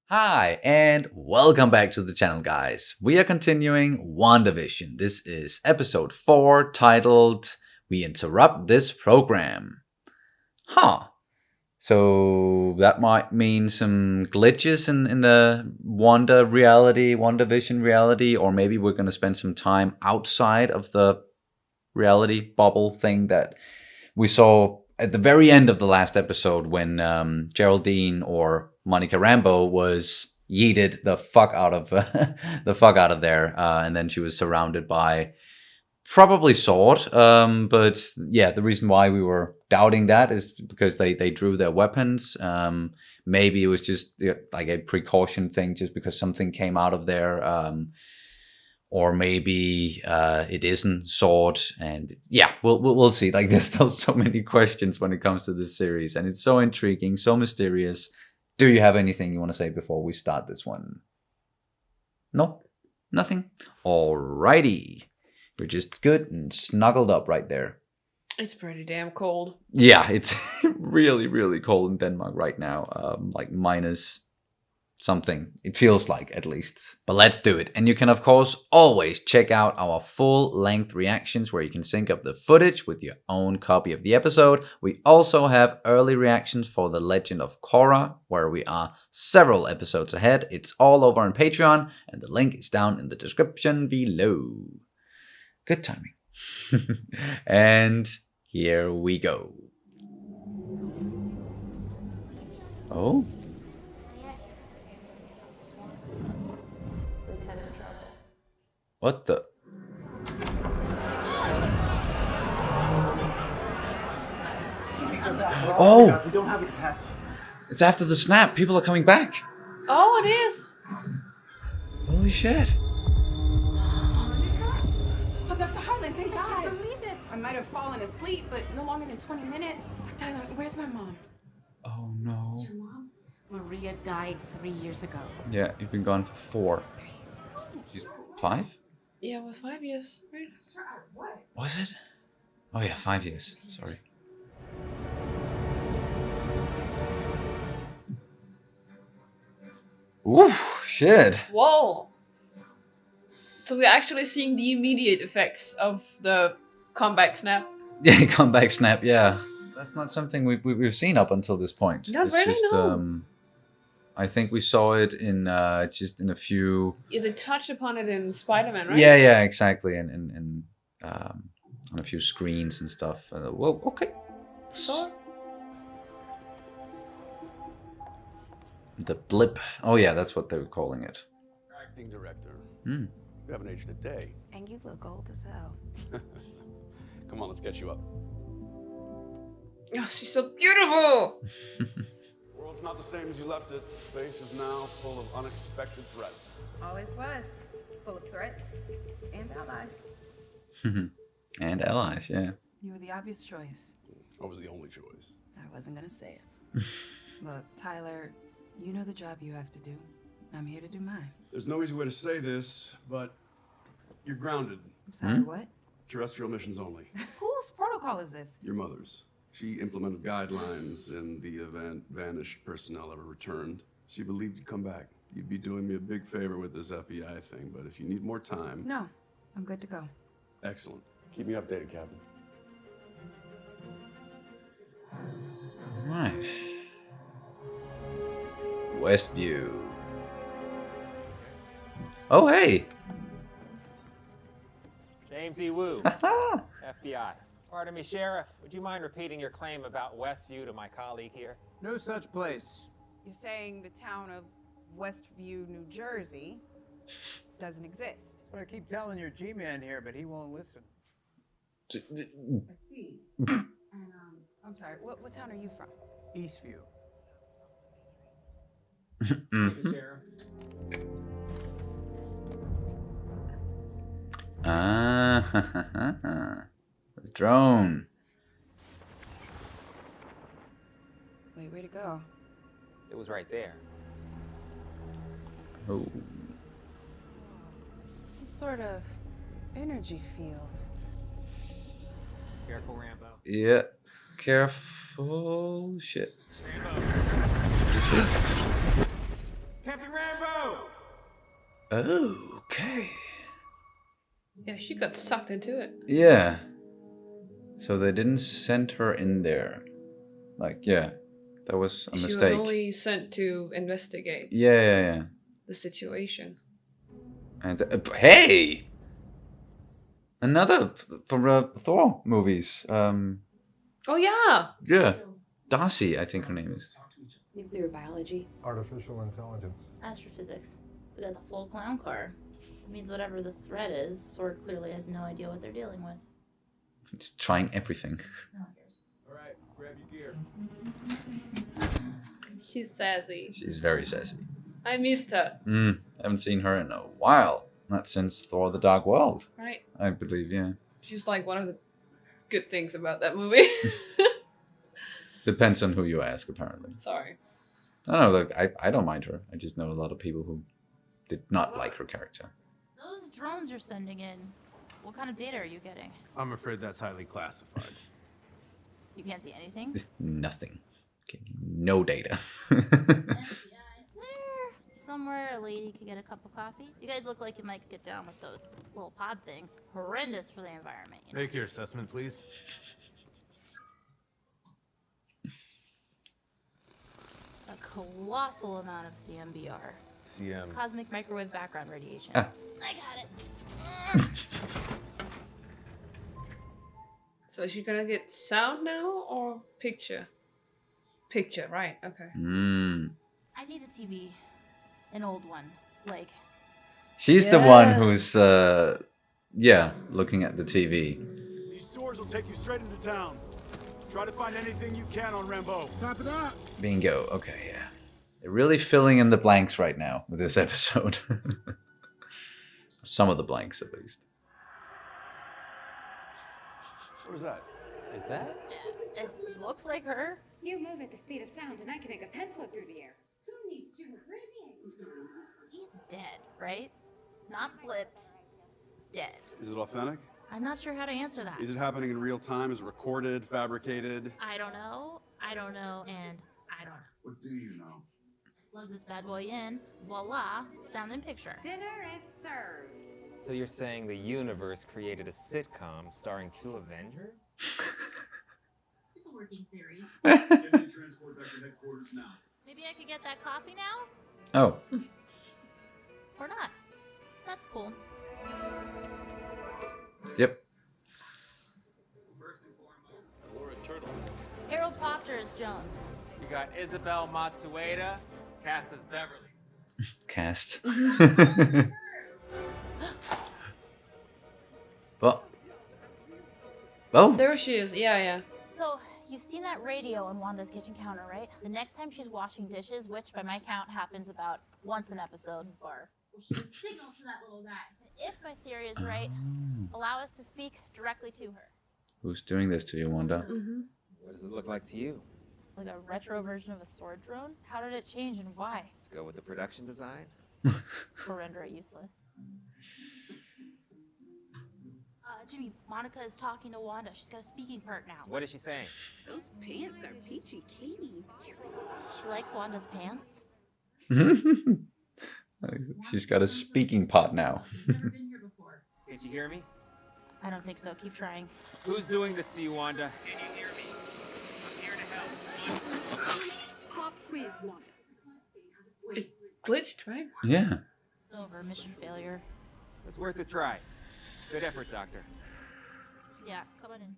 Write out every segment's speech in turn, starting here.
Hi, and welcome back to the channel, guys. We are continuing WandaVision. This is episode 4, titled We Interrupt This Program. So that might mean some glitches in the WandaVision reality, or maybe we're going to spend some time outside of the reality bubble thing that we saw at the very end of the last episode when Geraldine or Monica Rambeau was yeeted the fuck out of there, and then she was surrounded by probably Sword. But yeah, the reason why we were doubting that is because they drew their weapons. Maybe it was just like a precaution thing, just because something came out of there. Or maybe it isn't Sword, and yeah, we'll see. Like, there's still so many questions when it comes to this series, and it's so intriguing, so mysterious. Do you have anything you want to say before we start this one? No? Nothing? Alrighty. We're just good and snuggled up right there. It's pretty damn cold. Yeah, it's really, really cold in Denmark right now. Like minus something, it feels like, at least. But let's do it. And you can, of course, always check out our full-length reactions where you can sync up the footage with your own copy of the episode. We also have early reactions for The Legend of Korra, where we are several episodes ahead. It's all over on Patreon, and the link is down in the description below. Good timing. And here we go. Oh? What the? Oh! We don't have the capacity. It's after the snap. People are coming back. Oh, it is. Holy shit. Oh, Dr. Harlan, thank God. I can't believe it. I might have fallen asleep, but no longer than 20 minutes. Dr. Harlan, where's my mom? Oh no. Your mom? Maria died 3 years ago. Yeah, you've been gone for 4. She's 5? Yeah, it was 5 years, right? Was it? Oh yeah, 5 years. Sorry. Ooh, shit. Whoa. So we're actually seeing the immediate effects of the comeback snap. Yeah, comeback snap, yeah. That's not something we've seen up until this point. Not really, no. I think we saw it in just in a few. Yeah, they touched upon it in Spider-Man, right? Yeah, exactly, and on a few screens and stuff. Whoa, okay. So. The blip. Oh yeah, that's what they were calling it. Acting director. Hmm. You haven't aged a day. And you look old as hell. Come on, let's get you up. Oh, she's so beautiful. The world's not the same as you left it. Space is now full of unexpected threats. Always was. Full of threats and allies. And allies, yeah. You were the obvious choice. I was the only choice. I wasn't gonna say it. Look, Tyler, you know the job you have to do. I'm here to do mine. There's no easy way to say this, but you're grounded. I'm sorry, what? Terrestrial missions only. Whose protocol is this? Your mother's. She implemented guidelines in the event vanished personnel ever returned. She believed you'd come back. You'd be doing me a big favor with this FBI thing, but if you need more time... No, I'm good to go. Excellent. Keep me updated, Captain. Alright. Westview. Oh, hey! James E. Wu, FBI. Pardon me, Sheriff. Would you mind repeating your claim about Westview to my colleague here? No such place. You're saying the town of Westview, New Jersey doesn't exist. That's what I keep telling your G-man here, but he won't listen. I see. And, I'm sorry, what town are you from? Eastview. Thank you, Sheriff. The drone. Wait, where'd it go? It was right there. Oh. Some sort of energy field. Careful, Rambo. Yeah. Careful. Shit. Rambo. Can't be Oh, okay. Yeah, she got sucked into it. Yeah. So they didn't send her in there. Like, yeah, that was a She mistake. was only sent to investigate Yeah. the situation. And hey, another from Thor movies. Oh yeah. Yeah, Darcy, I think her name is. Nuclear biology. Artificial intelligence. Astrophysics. We got the full clown car. It means whatever the threat is, Sword clearly has no idea what they're dealing with. It's trying everything. No one cares. Alright, grab your gear. She's sassy. She's very sassy. I missed her. Haven't seen her in a while. Not since Thor: The Dark World, Right. I believe. Yeah. She's like one of the good things about that movie. Depends on who you ask, apparently. Sorry. I don't know. Look, I don't mind her. I just know a lot of people who did not like her character. Those drones you're sending in, what kind of data are you getting? I'm afraid that's highly classified. You can't see anything? It's nothing. Okay, no data. Is there somewhere a lady could get a cup of coffee? You guys look like you might get down with those little pod things. Horrendous for the environment, you know? Make your assessment, please. A colossal amount of CMBR. CM. Cosmic microwave background radiation. Ah. I got it. So is she gonna get sound now or picture? Picture, right? Okay. I need a TV. An old one. Like, She's the one who's, looking at the TV. These swords will take you straight into town. Try to find anything you can on Rambo. Top it up. Bingo. Okay, yeah. They're really filling in the blanks right now with this episode. Some of the blanks, at least. What was that? Is that? it looks like her. You move at the speed of sound, and I can make a pen float through the air. Who needs to abbreviate? He's dead, right? Not blipped. Dead. Is it authentic? I'm not sure how to answer that. Is it happening in real time? Is it recorded, fabricated? I don't know, and I don't know. What do you know? Plug this bad boy in. Voila, sound and picture. Dinner is served. So you're saying the universe created a sitcom starring two Avengers? It's a working theory. Transport back to headquarters now. Maybe I could get that coffee now? Oh. Or not. That's cool. Yep. Harold Proctor as Jones. You got Isabel Matsueda, cast as Beverly. Cast. Well. Oh. There she is. Yeah. So, you've seen that radio on Wanda's kitchen counter, right? The next time she's washing dishes, which by my count happens about once an episode, or she signals to that little guy. If my theory is right, allow us to speak directly to her. Who's doing this to you, Wanda? What does it look like to you? Like a retro version of a sword drone? How did it change and why? Let's go with the production design. Or render it useless. Jimmy, Monica is talking to Wanda. She's got a speaking part now. What is she saying? Those pants are peachy Katie. She likes Wanda's pants. She's got a speaking pot now. Never been here before. Did you hear me? I don't think so. Keep trying. Who's doing this to you, Wanda? Can you hear me? I'm here to help. Pop quiz, Wanda. It glitched, right? Yeah. It's over. Mission failure. It's worth a try. Good effort, Doctor. Yeah, come on in.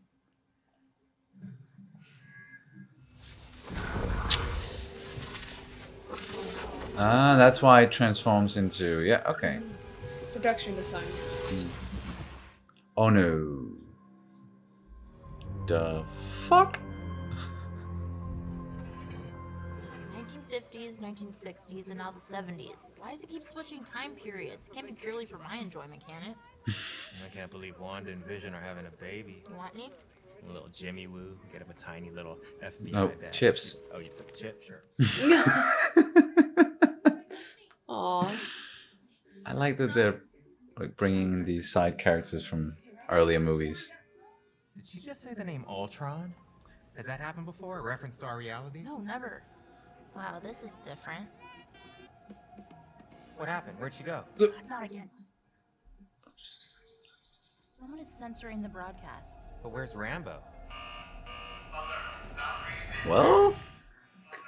Ah, that's why it transforms into... Yeah, okay. Production design. Oh no. The fuck? 1950s, 1960s, and now the 70s. Why does it keep switching time periods? It can't be purely for my enjoyment, can it? I can't believe Wanda and Vision are having a baby. You want any? A little Jimmy Woo. Get him a tiny little FBI Oh, bag. chips. Oh, you took a chip? Sure. Aww. I like that they're like bringing in these side characters from earlier movies. Did she just say the name Ultron? Has that happened before? A reference to our reality? No, never. Wow, this is different. What happened? Where'd she go? Not again. Someone is censoring the broadcast. But where's Rambo? Well,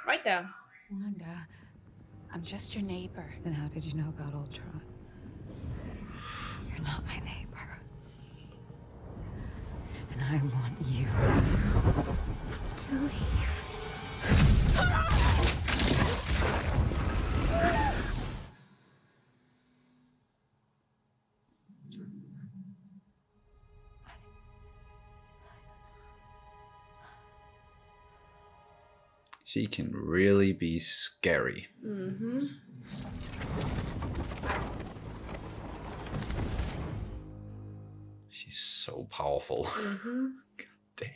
Right there. Wanda, I'm just your neighbor. Then how did you know about Ultron? You're not my neighbor. And I want you to leave. she can really be scary. Mm-hmm. She's so powerful. Mm-hmm. God damn.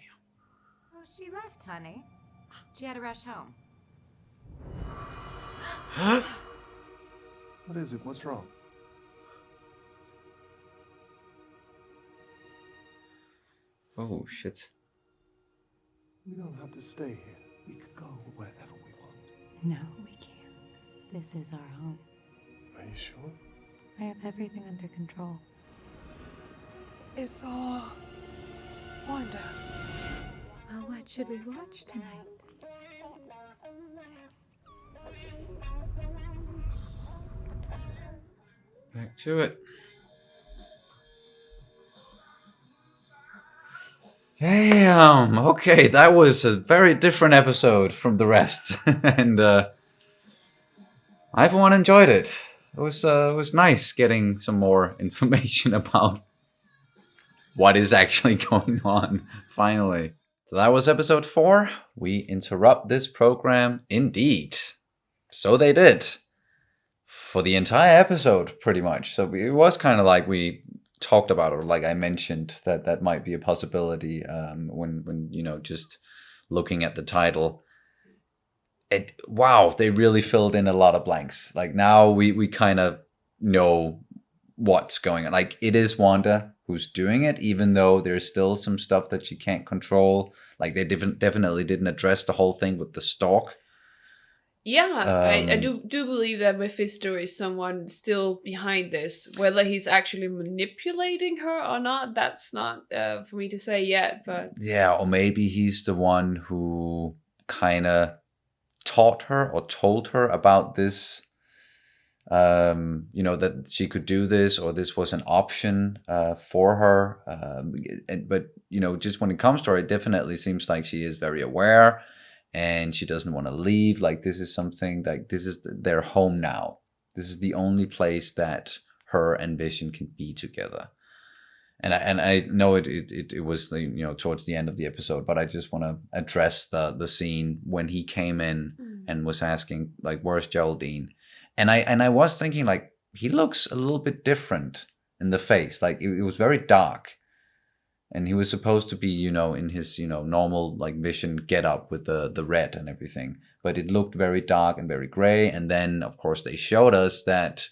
Oh, she left, honey. She had to rush home. What is it? What's wrong? Oh shit. We don't have to stay here. We could go wherever we want. No, we can't. This is our home. Are you sure? I have everything under control. It's all Wanda. Well, what should we watch tonight? Back to it. Damn. Okay, that was a very different episode from the rest, and everyone enjoyed it. It was nice getting some more information about what is actually going on. Finally, so that was episode 4. We interrupt this program, indeed. So they did for the entire episode, pretty much. So it was kind of like we talked about, or like I mentioned, that might be a possibility when you know, just looking at the title. Wow, they really filled in a lot of blanks. Like now we kind of know what's going on. Like it is Wanda who's doing it, even though there's still some stuff that she can't control. Like they definitely didn't address the whole thing with the stalk. Yeah, I do believe that Mephisto is someone still behind this. Whether he's actually manipulating her or not, that's not for me to say yet. But yeah, or maybe he's the one who kind of taught her or told her about this. You know, that she could do this, or this was an option for her. But you know, just when it comes to her, it definitely seems like she is very aware. And she doesn't want to leave. Like this is something like this is their home now. This is the only place that her and Vision can be together. And I know it was the, you know, towards the end of the episode, but I just want to address the scene when he came in and was asking like, "Where's Geraldine?" And I was thinking like he looks a little bit different in the face. Like it was very dark. And he was supposed to be, you know, in his, you know, normal like Vision get up with the red and everything. But it looked very dark and very gray. And then, of course, they showed us that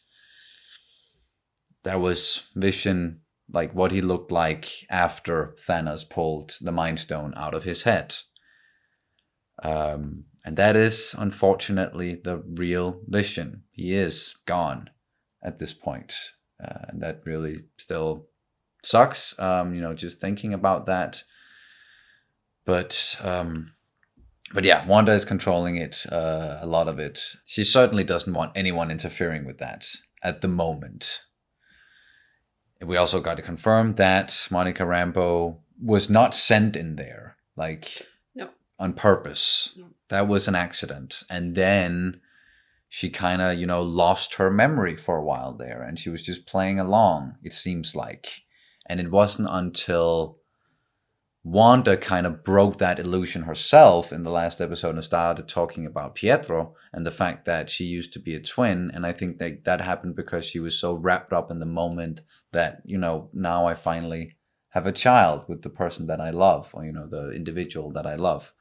was Vision, like what he looked like after Thanos pulled the Mind Stone out of his head. And that is, unfortunately, the real Vision. He is gone at this point. And that really still sucks, you know, just thinking about that. But yeah, Wanda is controlling it, a lot of it. She certainly doesn't want anyone interfering with that at the moment. And we also got to confirm that Monica Rambeau was not sent in there, like, no, on purpose. No. That was an accident. And then she kind of, you know, lost her memory for a while there, and she was just playing along, it seems like. And it wasn't until Wanda kind of broke that illusion herself in the last episode and started talking about Pietro and the fact that she used to be a twin. And I think that happened because she was so wrapped up in the moment that, you know, now I finally have a child with the person that I love, or, you know, the individual that I love,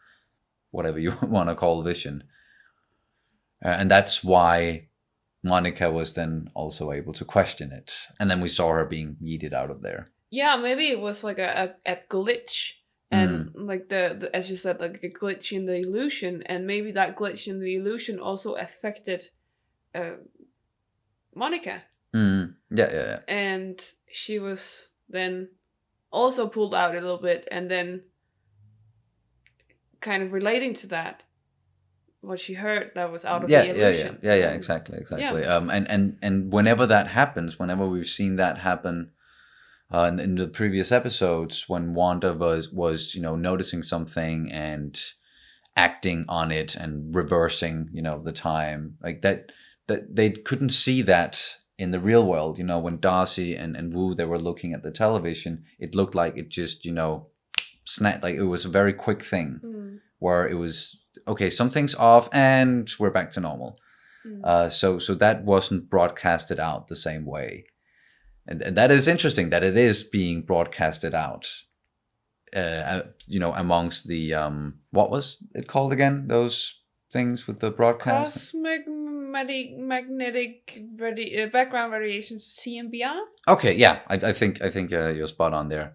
whatever you want to call Vision. And that's why Monica was then also able to question it. And then we saw her being yeeted out of there. Yeah, maybe it was like a glitch. And like the as you said, like a glitch in the illusion. And maybe that glitch in the illusion also affected Monica. Yeah. And she was then also pulled out a little bit, and then kind of relating to that, what she heard that was out of the illusion. Yeah, exactly. And whenever that happens, whenever we've seen that happen in the previous episodes, when Wanda was noticing something and acting on it and reversing the time, like that they couldn't see that in the real world. When Darcy and Wu, they were looking at the television, it looked like it just snapped, like it was a very quick thing where it was, okay, something's off and we're back to normal. So that wasn't broadcasted out the same way. And that is interesting that it is being broadcasted out, amongst the, what was it called again? Those things with the broadcast? Cosmic magnetic background radiations, CMBR? Okay, yeah, I think you're spot on there.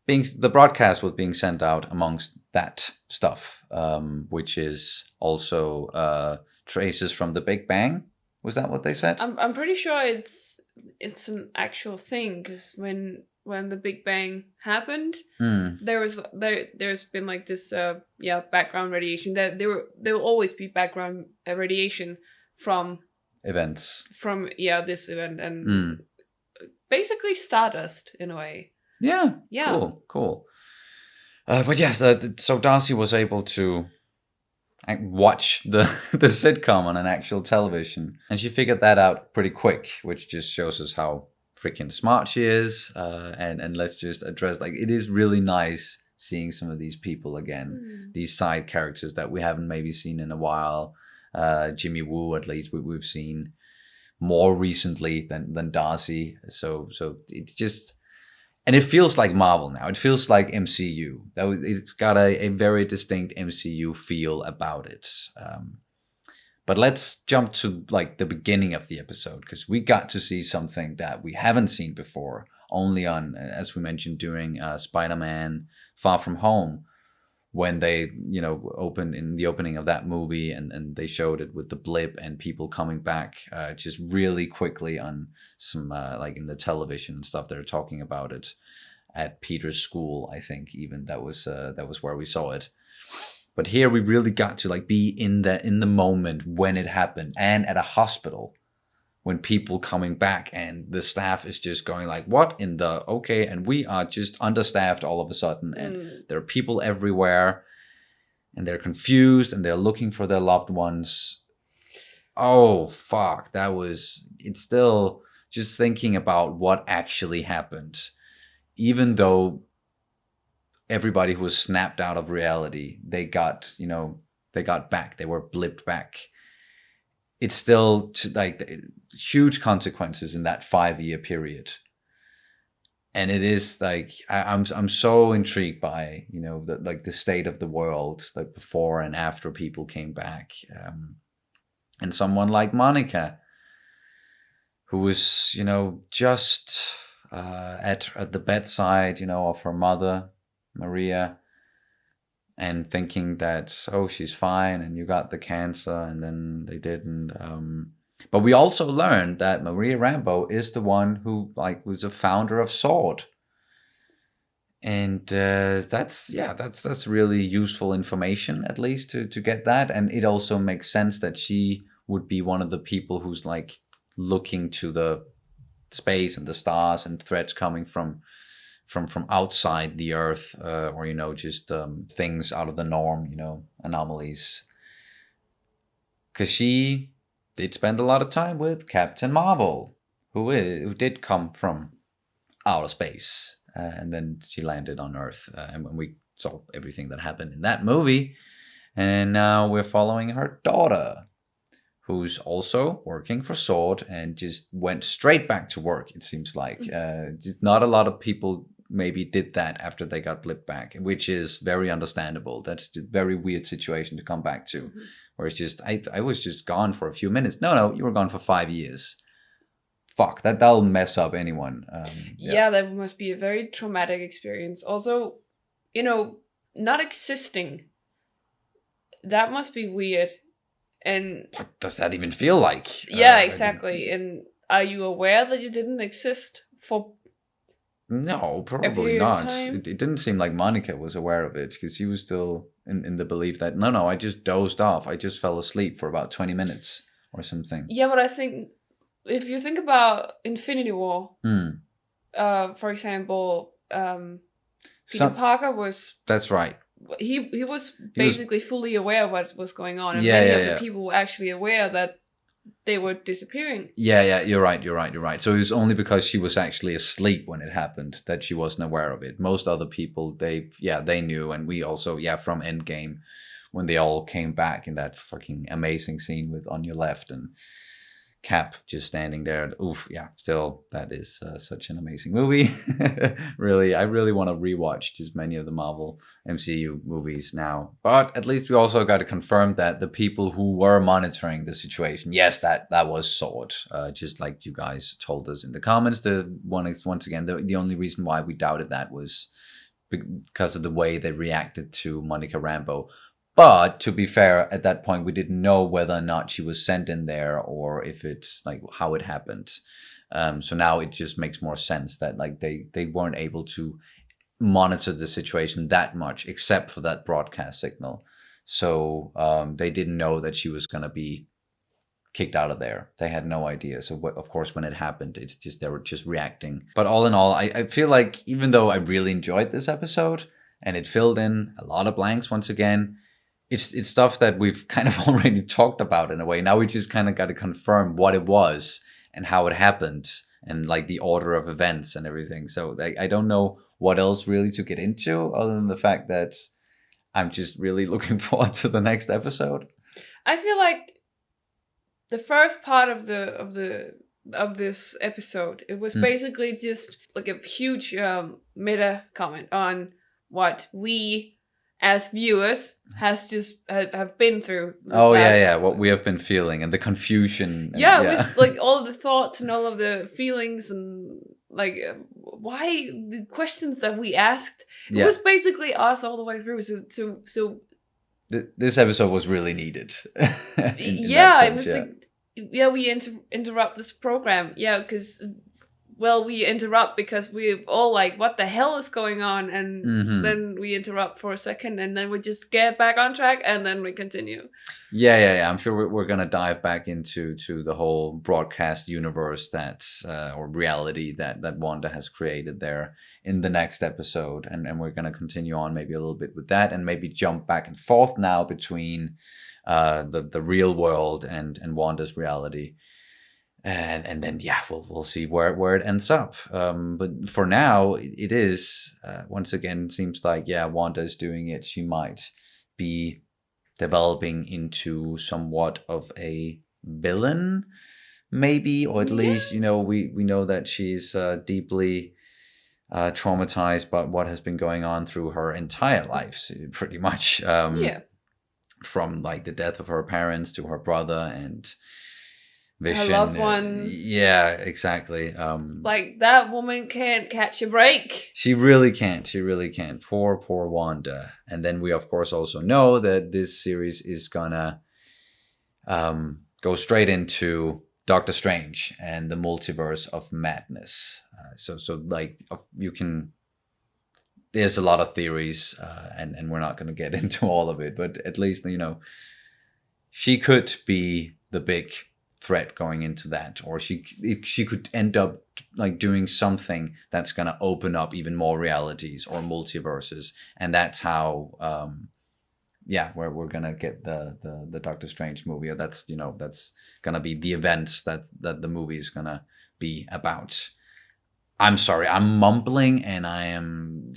The broadcast was being sent out amongst that stuff, which is also traces from the Big Bang. Was that what they said? I'm pretty sure it's an actual thing, because when the Big Bang happened, there's been like this background radiation. There will always be background radiation from events. From this event, and basically stardust in a way. Yeah. Cool. But yes, so Darcy was able to watch the sitcom on an actual television, and she figured that out pretty quick, which just shows us how freaking smart she is. And let's just address, like, it is really nice seeing some of these people again, these side characters that we haven't maybe seen in a while. Jimmy Woo, at least we've seen more recently than Darcy. So it's just. And it feels like Marvel now. It feels like MCU. It's got a very distinct MCU feel about it. But let's jump to like the beginning of the episode, because we got to see something that we haven't seen before, only on, as we mentioned, during Spider-Man Far From Home, when they, opened in the opening of that movie, and they showed it with the blip and people coming back just really quickly on some, like in the television and stuff. They're talking about it at Peter's school, I think, even that was where we saw it. But here we really got to like be in the moment when it happened, and at a hospital, when people coming back and the staff is just going like, what in the, okay, and we are just understaffed all of a sudden, and there are people everywhere, and they're confused, and they're looking for their loved ones. Oh, fuck, it's still just thinking about what actually happened. Even though everybody who was snapped out of reality, they got back, they were blipped back. It's still like huge consequences in that 5-year period, and it is like I'm so intrigued by the state of the world, like before and after people came back, and someone like Monica, who was just at the bedside of her mother Maria, and thinking that, oh, she's fine, and you got the cancer, and then they didn't. But we also learned that Maria Rambeau is the one who was a founder of SWORD, and that's really useful information, at least to get that. And it also makes sense that she would be one of the people who's like looking to the space and the stars and threats coming from outside the Earth, or just things out of the norm, anomalies. Because she did spend a lot of time with Captain Marvel, who did come from outer space, and then she landed on Earth, and when we saw everything that happened in that movie, and now we're following her daughter, who's also working for SWORD and just went straight back to work. It seems like not a lot of people maybe did that after they got blipped back, which is very understandable. That's a very weird situation to come back to, where it's just, I was just gone for a few minutes. No, you were gone for 5 years. Fuck, that'll mess up anyone. Yeah, that must be a very traumatic experience. Also, not existing. That must be weird. And what does that even feel like? Yeah, exactly. And are you aware that you didn't exist for No, a probably period of not. time? It didn't seem like Monica was aware of it because she was still in the belief that no, I just dozed off. I just fell asleep for about 20 minutes or something. Yeah, but I think if you think about Infinity War, for example, Peter Parker was. That's right. He was basically fully aware of what was going on, and Yeah, many yeah, of the yeah. people were actually aware that they were disappearing. Yeah, you're right. So it was only because she was actually asleep when it happened that she wasn't aware of it. Most other people, they knew, and we also, from Endgame, when they all came back in that fucking amazing scene with On Your Left and Cap just standing there. Oof, yeah, still, that is such an amazing movie. Really, I really want to rewatch just many of the Marvel MCU movies now. But at least we also got to confirm that the people who were monitoring the situation, yes, that was SWORD. Just like you guys told us in the comments. Once again, the only reason why we doubted that was because of the way they reacted to Monica Rambeau. But to be fair, at that point, we didn't know whether or not she was sent in there or if it's like how it happened. So now it just makes more sense that like they weren't able to monitor the situation that much, except for that broadcast signal. So they didn't know that she was going to be kicked out of there. They had no idea. So of course, when it happened, it's just they were just reacting. But all in all, I feel like even though I really enjoyed this episode and it filled in a lot of blanks once again, it's stuff that we've kind of already talked about in a way. Now we just kind of got to confirm what it was and how it happened and like the order of events and everything. So I don't know what else really to get into other than the fact that I'm just really looking forward to the next episode. I feel like the first part of this episode, it was basically just like a huge meta comment on what we as viewers have been through. What we have been feeling and the confusion. It was like all of the thoughts and all of the feelings and like why the questions that we asked. It was basically us all the way through. So this episode was really needed. It was like we interrupt this program. Because. Well, we interrupt because we're all like, what the hell is going on? And then we interrupt for a second and then we just get back on track and then we continue. Yeah. I'm sure we're going to dive back into the whole broadcast universe or reality that Wanda has created there in the next episode. And we're going to continue on maybe a little bit with that and maybe jump back and forth now between the real world and Wanda's reality. And then we'll see where it ends up. But for now, it is once again seems like Wanda is doing it. She might be developing into somewhat of a villain, maybe, or at least we know that she's deeply traumatized by what has been going on through her entire life, pretty much. From like the death of her parents to her brother and Vision, her loved one. Yeah, exactly. Like that woman can't catch a break. She really can't. Poor Wanda. And then we of course also know that this series is gonna go straight into Doctor Strange and the multiverse of madness. So like you can. There's a lot of theories, and we're not gonna get into all of it, but at least she could be the big threat going into that, or she could end up like doing something that's going to open up even more realities or multiverses, and that's how where we're going to get the Doctor Strange movie. Or that's going to be the events that the movie is going to be about. I'm sorry, I'm mumbling and I am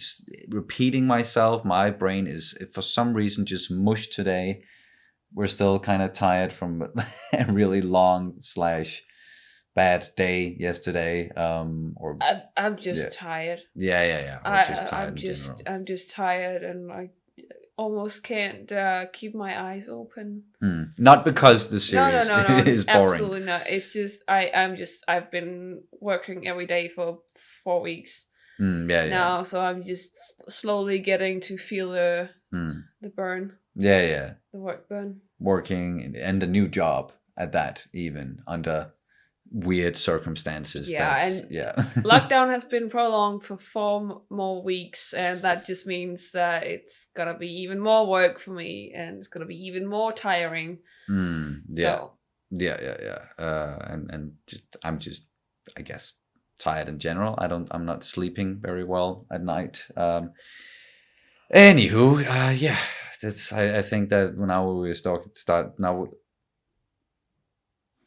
repeating myself. My brain is for some reason just mush today. We're still kind of tired from a really long / bad day yesterday. I'm just tired. Yeah. I'm just tired, and I almost can't keep my eyes open. Not because the series is boring. Absolutely not. It's just I've been working every day for 4 weeks. Now, so I'm just slowly getting to feel the burn. The work burn. Working and a new job at that, even under weird circumstances. Yeah, yeah. Lockdown has been prolonged for 4 more weeks, and that just means it's gonna be even more work for me, and it's gonna be even more tiring. So and I'm just, I guess, tired in general. I'm not sleeping very well at night. Anywho, that's I think that now we start now.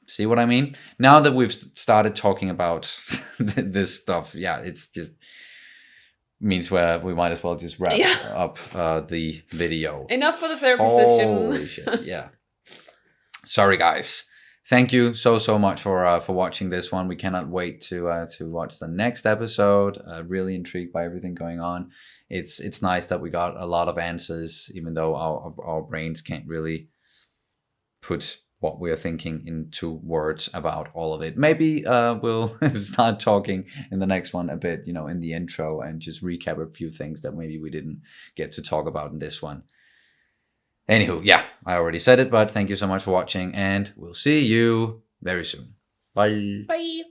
See what I mean? Now that we've started talking about this stuff, it's just means where we might as well just wrap up the video. Enough for the therapy session. Holy shit! Yeah. Sorry, guys. Thank you so much for watching this one. We cannot wait to watch the next episode. Really intrigued by everything going on. It's nice that we got a lot of answers, even though our brains can't really put what we're thinking into words about all of it. Maybe we'll start talking in the next one a bit, in the intro, and just recap a few things that maybe we didn't get to talk about in this one. Anywho, I already said it, but thank you so much for watching, and we'll see you very soon. Bye. Bye.